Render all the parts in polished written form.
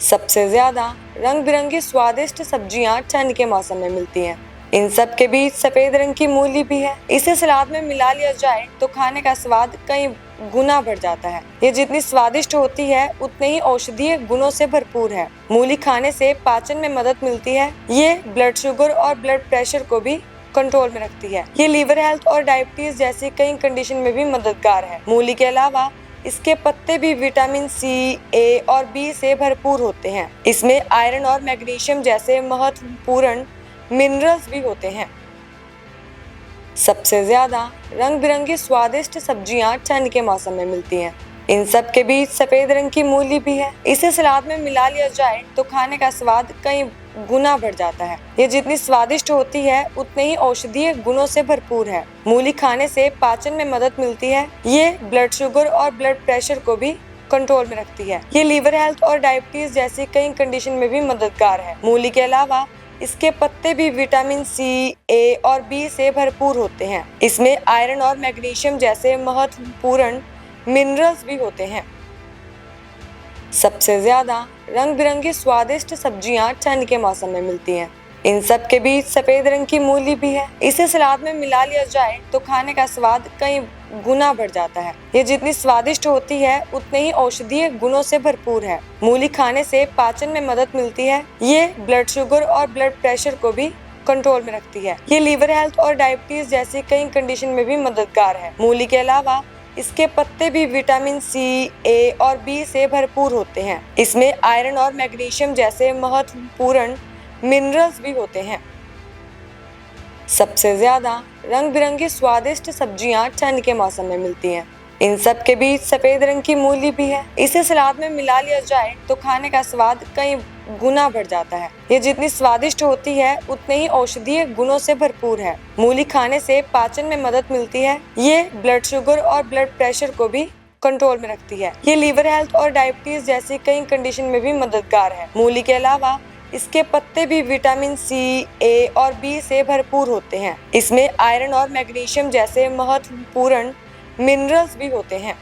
सबसे ज्यादा रंग बिरंगी स्वादिष्ट सब्जियां ठंड के मौसम में मिलती हैं। इन सब के बीच सफेद रंग की मूली भी है। इसे सलाद में मिला लिया जाए तो खाने का स्वाद कई गुना बढ़ जाता है। ये जितनी स्वादिष्ट होती है उतने ही औषधीय गुणों से भरपूर है। मूली खाने से पाचन में मदद मिलती है। ये ब्लड शुगर और ब्लड प्रेशर को भी कंट्रोल में रखती है। ये लीवर हेल्थ और डायबिटीज जैसी कई कंडीशन में भी मददगार है। मूली के अलावा इसके पत्ते भी विटामिन सी, ए और बी से भरपूर होते हैं। इसमें आयरन और मैग्नीशियम जैसे महत्वपूर्ण मिनरल्स भी होते हैं। सबसे ज्यादा रंग बिरंगी स्वादिष्ट सब्जियां ठंड के मौसम में मिलती हैं। इन सब के बीच सफेद रंग की मूली भी है। इसे सलाद में मिला लिया जाए तो खाने का स्वाद कई गुना बढ़ जाता है। ये जितनी स्वादिष्ट होती है उतने ही औषधीय गुणों से भरपूर है। मूली खाने से पाचन में मदद मिलती है। ये ब्लड शुगर और ब्लड प्रेशर को भी कंट्रोल में रखती है। ये लीवर हेल्थ और डायबिटीज जैसी कई कंडीशन में भी मददगार है। मूली के अलावा इसके पत्ते भी विटामिन सी, ए और बी से भरपूर होते हैं। इसमें आयरन और मैग्नीशियम जैसे महत्वपूर्ण मिनरल्स भी होते हैं। सबसे ज्यादा रंग बिरंगी स्वादिष्ट सब्जियां ठंड के मौसम में मिलती हैं। इन सब के बीच सफेद रंग की मूली भी है। इसे सलाद में मिला लिया जाए तो खाने का स्वाद कई गुना बढ़ जाता है। ये जितनी स्वादिष्ट होती है उतने ही औषधीय गुणों से भरपूर है। मूली खाने से पाचन में मदद मिलती है। ये ब्लड शुगर और ब्लड प्रेशर को भी कंट्रोल में रखती है। ये लीवर हेल्थ और डायबिटीज जैसी कई कंडीशन में भी मददगार है। मूली के अलावा इसके पत्ते भी विटामिन सी, ए और बी से भरपूर होते हैं। इसमें आयरन और मैग्नीशियम जैसे महत्वपूर्ण मिनरल्स भी होते हैं। सबसे ज्यादा रंग बिरंगी स्वादिष्ट सब्जियां ठंड के मौसम में मिलती हैं। इन सब के बीच सफेद रंग की मूली भी है। इसे सलाद में मिला लिया जाए तो खाने का स्वाद कई गुना बढ़ जाता है। ये जितनी स्वादिष्ट होती है उतने ही औषधीय गुणों से भरपूर है। मूली खाने से पाचन में मदद मिलती है। ये ब्लड शुगर और ब्लड प्रेशर को भी कंट्रोल में रखती है। ये लीवर हेल्थ और डायबिटीज जैसी कई कंडीशन में भी मददगार है। मूली के अलावा इसके पत्ते भी विटामिन सी, ए और बी से भरपूर होते हैं। इसमें आयरन और मैग्नीशियम जैसे महत्वपूर्ण मिनरल्स भी होते हैं।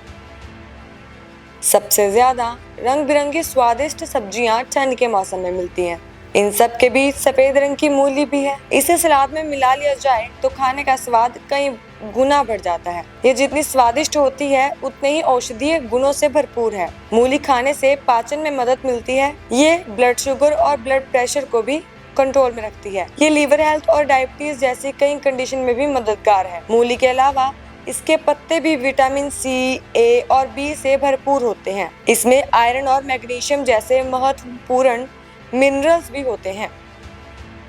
सबसे ज्यादा रंग बिरंगी स्वादिष्ट सब्जियां ठंड के मौसम में मिलती हैं। इन सब के बीच सफेद रंग की मूली भी है। इसे सलाद में मिला लिया जाए तो खाने का स्वाद कई गुना बढ़ जाता है। ये जितनी स्वादिष्ट होती है उतने ही औषधीय गुणों से भरपूर है। मूली खाने से पाचन में मदद मिलती है। ये ब्लड शुगर और ब्लड प्रेशर को भी कंट्रोल में रखती है। ये लीवर हेल्थ और डायबिटीज जैसी कई कंडीशन में भी मददगार है। मूली के अलावा इसके पत्ते भी विटामिन सी, ए और बी से भरपूर होते हैं। इसमें आयरन और मैग्नीशियम जैसे महत्वपूर्ण मिनरल्स भी होते हैं।